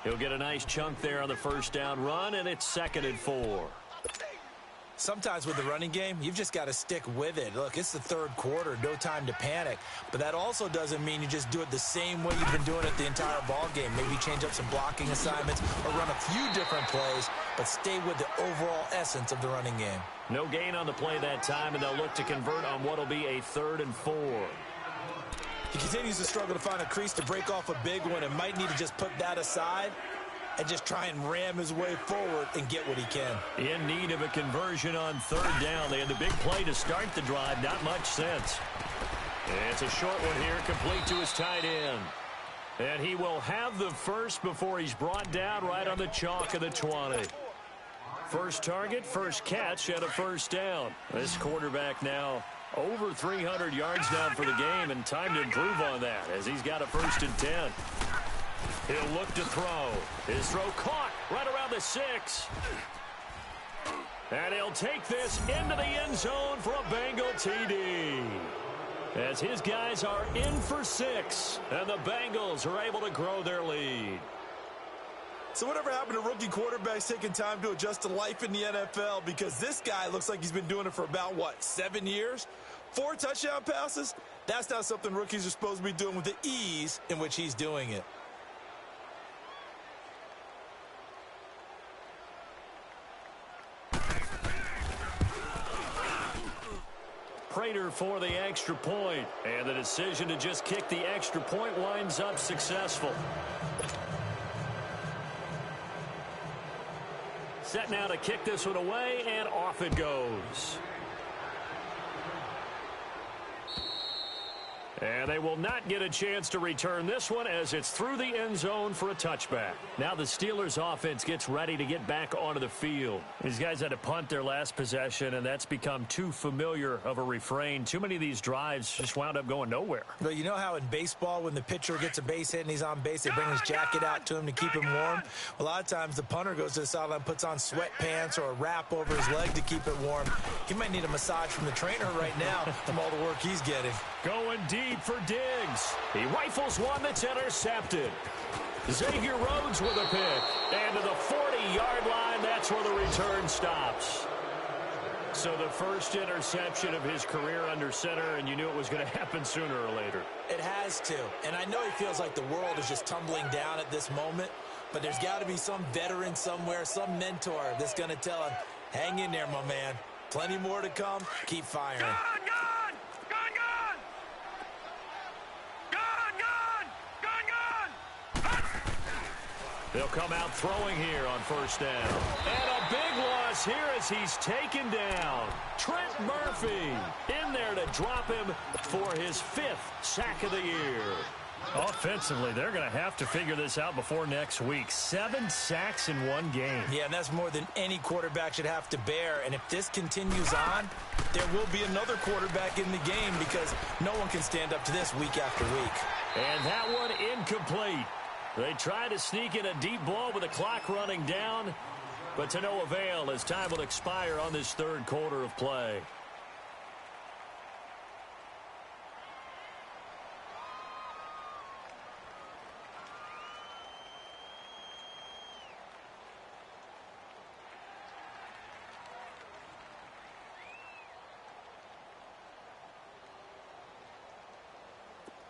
He'll get a nice chunk there on the first down run, and it's 2nd and 4. Sometimes with the running game, you've just got to stick with it. Look, it's the third quarter, no time to panic. But that also doesn't mean you just do it the same way you've been doing it the entire ball game. Maybe change up some blocking assignments or run a few different plays, but stay with the overall essence of the running game. No gain on the play that time, and they'll look to convert on what will be a 3rd and 4. He continues to struggle to find a crease to break off a big one and might need to just put that aside and just try and ram his way forward and get what he can. In need of a conversion on 3rd down. They had the big play to start the drive. Not much sense. It's a short one here, complete to his tight end. And he will have the first before he's brought down right on the chalk of the 20. First target, first catch, and a first down. This quarterback now over 300 yards down for the game, and time to improve on that as he's got a 1st and 10. He'll look to throw. His throw caught right around the 6. And he'll take this into the end zone for a Bengal TD. As his guys are in for 6, and the Bengals are able to grow their lead. So whatever happened to rookie quarterbacks taking time to adjust to life in the NFL? Because this guy looks like he's been doing it for about, 7 years? 4 touchdown passes? That's not something rookies are supposed to be doing with the ease in which he's doing it. Prater for the extra point, and the decision to just kick the extra point winds up successful. Set now to kick this one away, and off it goes. And they will not get a chance to return this one as it's through the end zone for a touchback. Now the Steelers offense gets ready to get back onto the field. These guys had to punt their last possession, and that's become too familiar of a refrain. Too many of these drives just wound up going nowhere. But you know how in baseball when the pitcher gets a base hit and he's on base, they bring his jacket out to him to keep him warm? A lot of times the punter goes to the sideline, puts on sweatpants or a wrap over his leg to keep it warm. He might need a massage from the trainer right now from all the work he's getting. Going deep for Diggs. He rifles one that's intercepted. Xavier Rhodes with a pick. And to the 40-yard line, that's where the return stops. So the first interception of his career under center, and you knew it was going to happen sooner or later. It has to. And I know he feels like the world is just tumbling down at this moment, but there's got to be some veteran somewhere, some mentor that's going to tell him, hang in there, my man. Plenty more to come. Keep firing. Gun, gun! Gun, gun! Gun, gun! Gun, gun! They'll come out throwing here on first down. And a big loss here as he's taken down. Trent Murphy in there to drop him for his 5th sack of the year. Offensively, they're going to have to figure this out before next week. 7 sacks in one game. Yeah, and that's more than any quarterback should have to bear. And if this continues on, there will be another quarterback in the game because no one can stand up to this week after week. And that one incomplete. They try to sneak in a deep ball with the clock running down, but to no avail as time will expire on this 3rd quarter of play.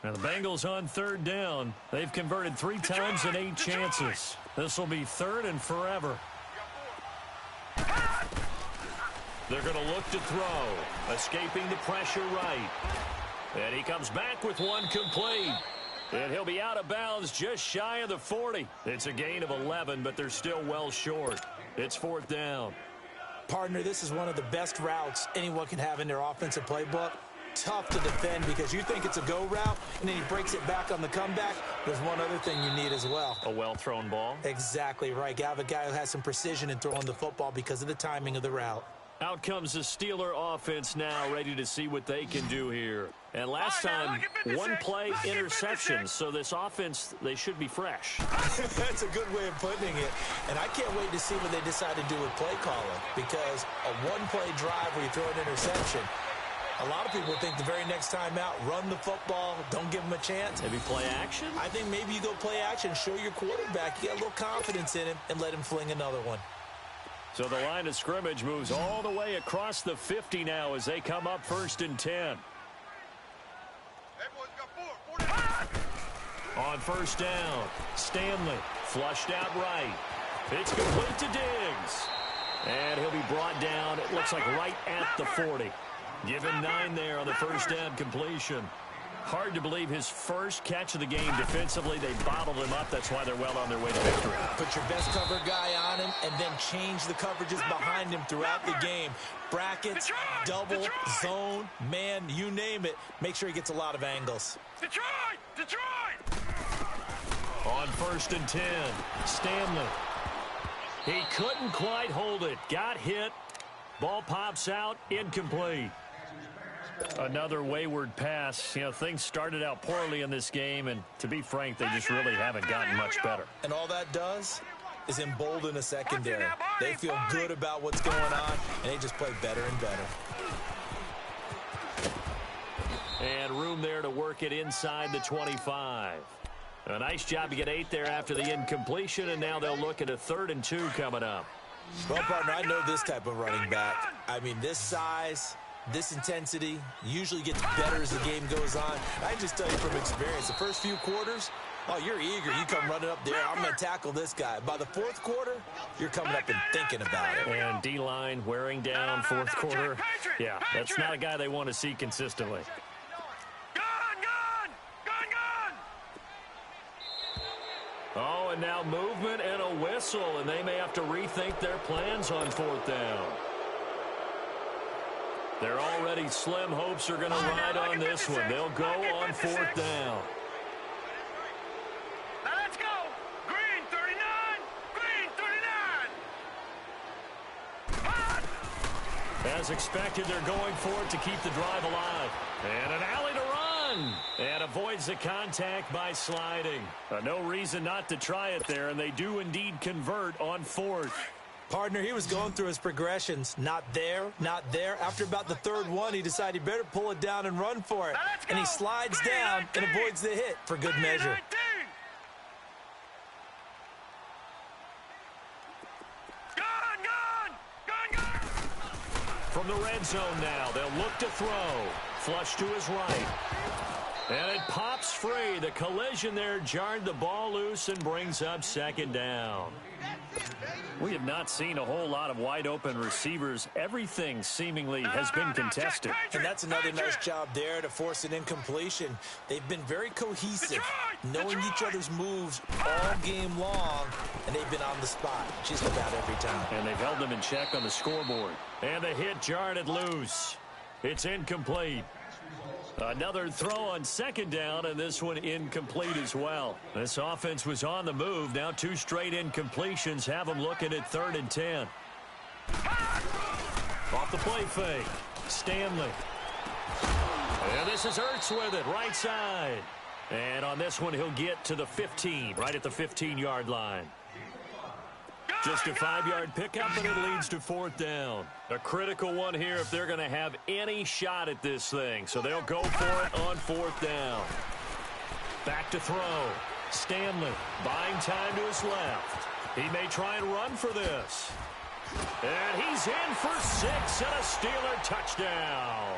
Now the Bengals on 3rd down. They've converted 3 times in 8 chances. This will be 3rd and forever. They're going to look to throw. Escaping the pressure right. And he comes back with one complete. And he'll be out of bounds just shy of the 40. It's a gain of 11, but they're still well short. It's 4th down. Partner, this is one of the best routes anyone can have in their offensive playbook. Tough to defend because you think it's a go route, and then he breaks it back on the comeback. There's one other thing you need as well. A well-thrown ball. Exactly right. You have a guy who has some precision in throwing the football because of the timing of the route. Out comes the Steeler offense now, ready to see what they can do here. And last time, 1 play interception, so this offense, they should be fresh. That's a good way of putting it. And I can't wait to see what they decide to do with play calling because a 1-play drive where you throw an interception, a lot of people think the very next time out, run the football, don't give him a chance. Maybe play action? I think maybe you go play action, show your quarterback, you got a little confidence in him, and let him fling another one. So the line of scrimmage moves all the way across the 50 now as they come up 1st and 10. On first down, Stanley flushed out right. It's complete to Diggs. And he'll be brought down, it looks like right at the 40. Give him 9 there on the first down completion. Hard to believe his first catch of the game defensively. They bottled him up. That's why they're well on their way to victory. Put your best cover guy on him and then change the coverages behind him throughout the game. Brackets, double, zone, man, you name it. Make sure he gets a lot of angles. Detroit! On 1st and 10, Stanley. He couldn't quite hold it. Got hit. Ball pops out, incomplete. Another wayward pass. You know, things started out poorly in this game, and to be frank, they just really haven't gotten much better. And all that does is embolden a secondary. They feel good about what's going on, and they just play better and better. And room there to work it inside the 25. A nice job to get 8 there after the incompletion, and now they'll look at a 3rd and 2 coming up. Well, partner, I know this type of running back. I mean, this size, this intensity usually gets better as the game goes on. I can just tell you from experience, the first few quarters, oh, you're eager. You come running up there. I'm going to tackle this guy. By the 4th quarter, you're coming up and thinking about it. And D-line wearing down 4th quarter. Yeah, that's not a guy they want to see consistently. Oh, and now movement and a whistle, and they may have to rethink their plans on 4th down. Their already slim hopes are going to ride on this one. They'll go on 4th down. Now let's go. Green 39. Green 39. As expected, they're going for it to keep the drive alive. And an alley to run. And avoids the contact by sliding. No reason not to try it there, and they do indeed convert on 4th. Partner, he was going through his progressions. Not there, not there. After about the 3rd one, he decided he better pull it down and run for it. And he slides down and avoids the hit for good measure. From the red zone now, they'll look to throw. Flush to his right. And it pops free. The collision there jarred the ball loose and brings up 2nd down. We have not seen a whole lot of wide-open receivers. Everything seemingly has been contested. And that's another nice job there to force an incompletion. They've been very cohesive, knowing each other's moves all game long, and they've been on the spot just about every time. And they've held them in check on the scoreboard. And the hit jarred it loose. It's incomplete. Another throw on second down, and this one incomplete as well. This offense was on the move. Now 2 straight incompletions have them looking at 3rd and 10. Off the play fake. Stanley. And this is Ertz with it, right side. And on this one, he'll get to the 15, right at the 15-yard line. Just a 5-yard pickup, and it leads to 4th down. A critical one here if they're going to have any shot at this thing. So they'll go for it on 4th down. Back to throw. Stanley buying time to his left. He may try and run for this. And he's in for 6 and a Steeler touchdown.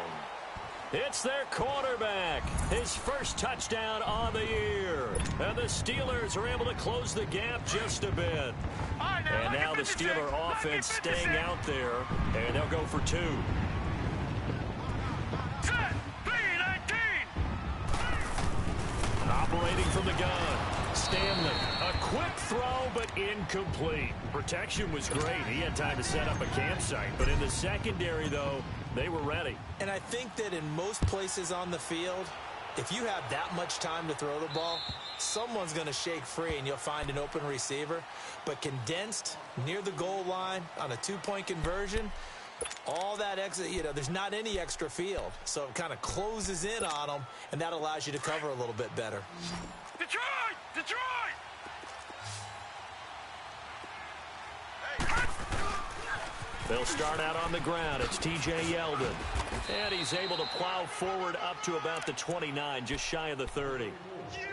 It's their quarterback. His first touchdown on the year. And the Steelers are able to close the gap just a bit. And now the Steeler offense staying out there. And they'll go for 2. Set, 3-19. Operating from the gun. Stanley. A quick throw, but incomplete. Protection was great. He had time to set up a campsite. But in the secondary, though, they were ready. And I think that in most places on the field, if you have that much time to throw the ball, someone's going to shake free and you'll find an open receiver. But condensed near the goal line on a 2-point conversion, all that extra, there's not any extra field. So it kind of closes in on them, and that allows you to cover a little bit better. Detroit! Detroit! They'll start out on the ground. It's T.J. Yeldon. And he's able to plow forward up to about the 29, just shy of the 30.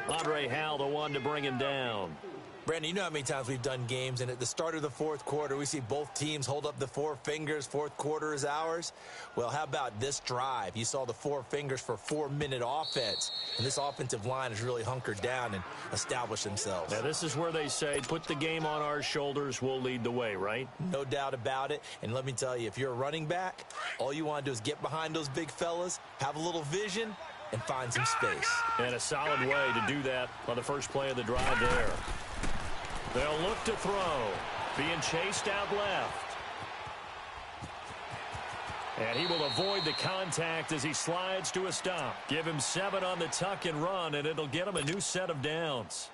Andre Howell, the one to bring him down. Brandon, you know how many times we've done games, and at the start of the 4th quarter, we see both teams hold up the 4 fingers, 4th quarter is ours. Well, how about this drive? You saw the 4 fingers for 4-minute offense, and this offensive line has really hunkered down and established themselves. Now, this is where they say, put the game on our shoulders, we'll lead the way, right? No doubt about it, and let me tell you, if you're a running back, all you want to do is get behind those big fellas, have a little vision, and find some space. And a solid way to do that on the first play of the drive there. They'll look to throw. Being chased out left. And he will avoid the contact as he slides to a stop. Give him 7 on the tuck and run, and it'll get him a new set of downs.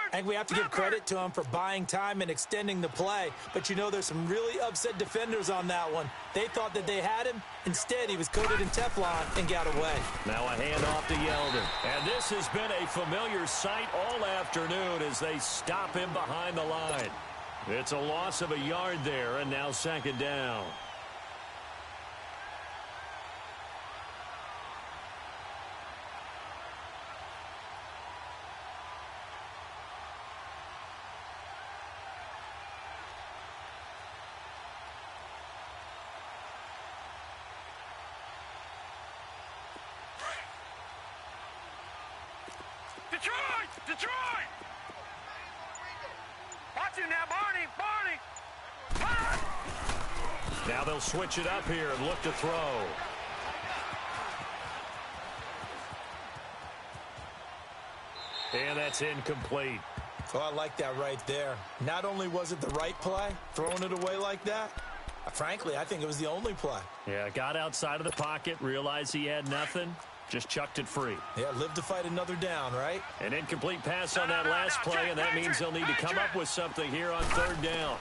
I think we have to give credit to him for buying time and extending the play. But there's some really upset defenders on that one. They thought that they had him. Instead, he was coated in Teflon and got away. Now a handoff to Yeldon. And this has been a familiar sight all afternoon as they stop him behind the line. It's a loss of a yard there, and now 2nd down. Detroit! Detroit! Watch it now, Barney! Barney! Now they'll switch it up here and look to throw. And that's incomplete. Oh, I like that right there. Not only was it the right play, throwing it away like that, frankly, I think it was the only play. Yeah, got outside of the pocket, realized he had nothing, just chucked it free. Yeah, live to fight another down, right? An incomplete pass on that last play, and that means they'll need to come up with something here on 3rd down.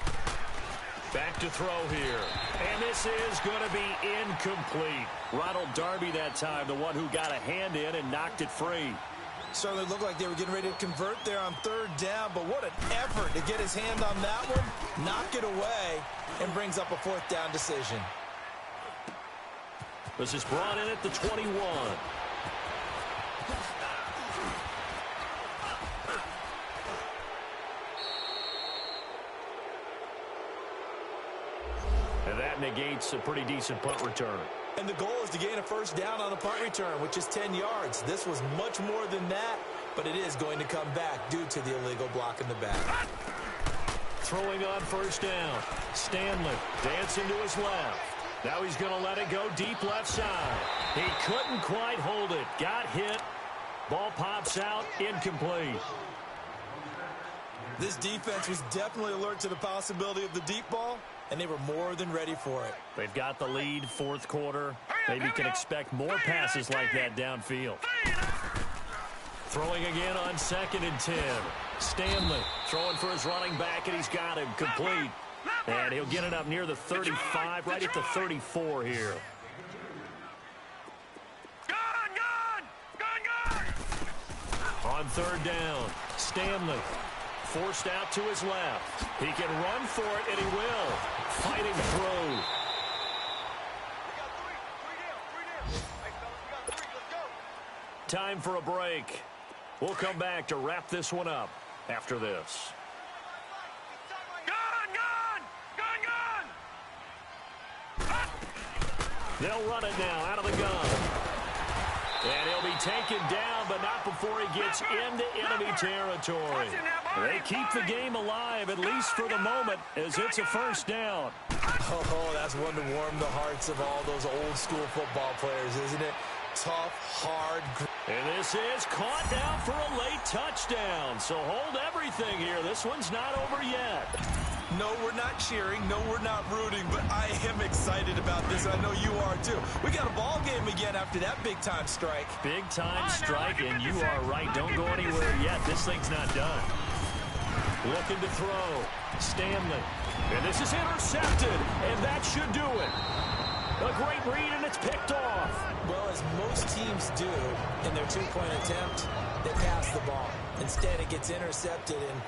Back to throw here. And this is going to be incomplete. Ronald Darby that time, the one who got a hand in and knocked it free. Certainly looked like they were getting ready to convert there on 3rd down, but what an effort to get his hand on that one, knock it away, and brings up a 4th down decision. This is brought in at the 21. And that negates a pretty decent punt return. And the goal is to gain a 1st down on a punt return, which is 10 yards. This was much more than that, but it is going to come back due to the illegal block in the back. throwing on first down. Stanley dancing to his left. Now he's going to let it go deep left side. He couldn't quite hold it. Got hit. Ball pops out. Incomplete. This defense was definitely alert to the possibility of the deep ball, and they were more than ready for it. They've got the lead, fourth quarter. Maybe can expect more passes like that downfield. Throwing again on 2nd and 10. Stanley throwing for his running back, and he's got him complete. And he'll get it up near the 35, right at the 34 here. On 3rd down, Stanley forced out to his left. He can run for it, and he will. Fighting through. Time for a break. We'll come back to wrap this one up after this. They'll run it now out of the gun. And he'll be taken down, but not before he gets into enemy territory. They keep the game alive, at least for the moment, as it's a first down. Oh, that's one to warm the hearts of all those old-school football players, isn't it? Tough, hard. And this is caught down for a late touchdown. So hold everything here. This one's not over yet. No, we're not cheering. No, we're not rooting. But I am excited about this. I know you are, too. We got a ball game again after that big-time strike. Big-time strike, and you are right. Don't go anywhere yet. This thing's not done. Looking to throw. Stanley. And this is intercepted, and that should do it. A great read, and it's picked off. Well, as most teams do in their two-point attempt, they pass the ball. Instead, it gets intercepted, and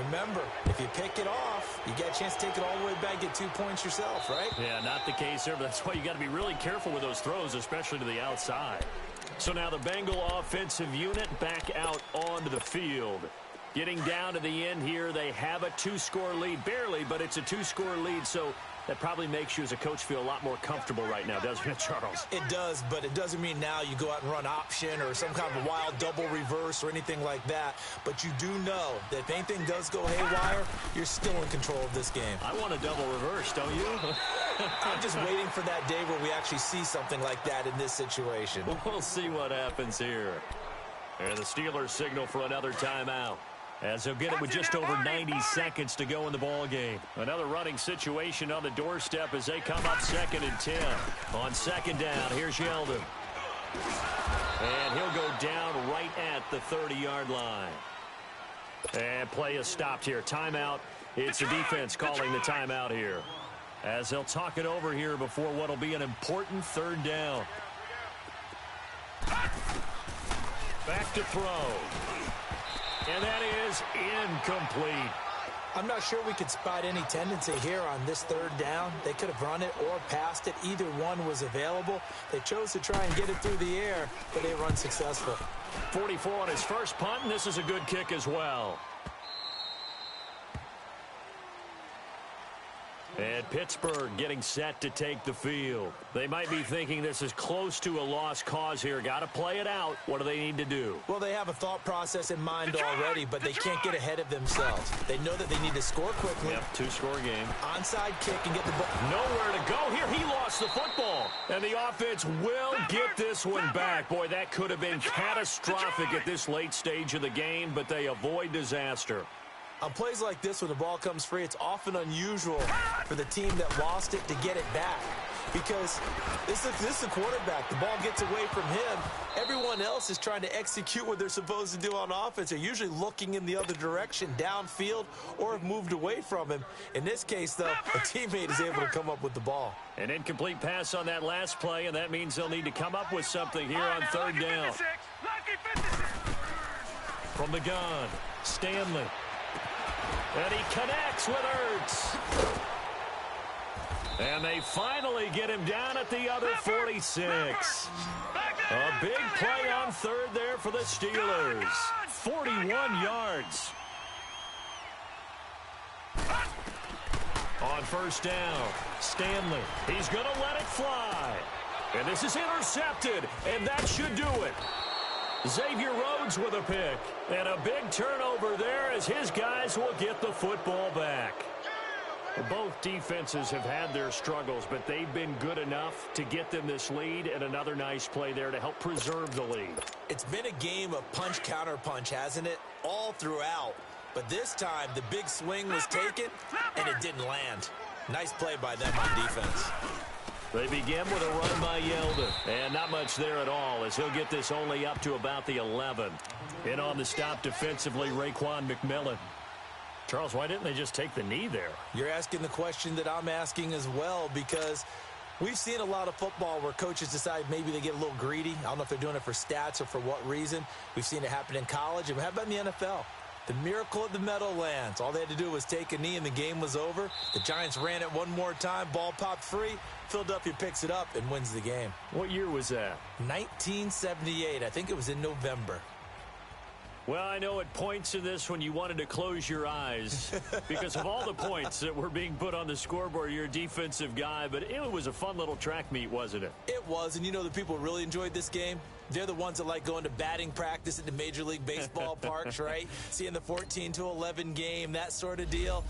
remember, if you pick it off, you get a chance to take it all the way back, get 2 points yourself, right? Yeah, not the case here, but that's why you got to be really careful with those throws, especially to the outside. So now the Bengal offensive unit back out onto the field. Getting down to the end here, they have a 2-score lead, barely, but it's a 2-score lead, so that probably makes you as a coach feel a lot more comfortable right now, doesn't it, Charles? It does, but it doesn't mean now you go out and run option or some kind of wild double reverse or anything like that. But you do know that if anything does go haywire, you're still in control of this game. I want a double reverse, don't you? I'm just waiting for that day where we actually see something like that in this situation. We'll see what happens here. And the Steelers signal for another timeout, as he'll get it with just over 90 seconds to go in the ball game. Another running situation on the doorstep as they come up 2nd and 10. On 2nd down, here's Yeldon. And he'll go down right at the 30-yard line. And play is stopped here. Timeout. It's the defense calling the timeout here, as they'll talk it over here before what will be an important 3rd down. Back to throw. And that is incomplete. I'm not sure we could spot any tendency here on this 3rd down. They could have run it or passed it. Either one was available. They chose to try and get it through the air, but they were unsuccessful. 44 on his first punt, and this is a good kick as well. And Pittsburgh getting set to take the field. They might be thinking this is close to a lost cause here. Got to play it out. What do they need to do? Well, they have a thought process in mind already, but they can't get ahead of themselves. They know that they need to score quickly. Yep, 2-score game. Onside kick and get the ball. Nowhere to go here. He lost the football. And the offense will get this one back. Boy, that could have been catastrophic at this late stage of the game, but they avoid disaster. On plays like this, when the ball comes free, it's often unusual for the team that lost it to get it back. Because this is the quarterback. The ball gets away from him. Everyone else is trying to execute what they're supposed to do on offense. They're usually looking in the other direction, downfield, or have moved away from him. In this case, though, a teammate is able to come up with the ball. An incomplete pass on that last play, and that means they'll need to come up with something here on 3rd down. From the gun, Stanley. And he connects with Ertz. And they finally get him down at the other 46. A big play on 3rd there for the Steelers. 41 yards. On 1st down, Stanley. He's going to let it fly. And this is intercepted, and that should do it. Xavier Rhodes with a pick. And a big turnover there as his guys will get the football back. Both defenses have had their struggles, but they've been good enough to get them this lead, and another nice play there to help preserve the lead. It's been a game of punch-counter-punch, hasn't it? All throughout. But this time, the big swing was taken, and it didn't land. Nice play by them on defense. They begin with a run by Yeldon, and not much there at all as he'll get this only up to about the 11. In on the stop defensively, Raekwon McMillan. Charles, why didn't they just take the knee there? You're asking the question that I'm asking as well, because we've seen a lot of football where coaches decide maybe they get a little greedy. I don't know if they're doing it for stats or for what reason. We've seen it happen in college, and how about in the NFL? The miracle of the Meadowlands. All they had to do was take a knee, and the game was over. The Giants ran it one more time. Ball popped free. Philadelphia picks it up and wins the game. What year was that? 1978. I think it was in November. Well, I know at points in this when you wanted to close your eyes because of all the points that were being put on the scoreboard. You're a defensive guy, but it was a fun little track meet, wasn't it? It was, and you know the people really enjoyed this game? They're the ones that like going to batting practice at the Major League Baseball parks, right? Seeing the 14-11 game, that sort of deal.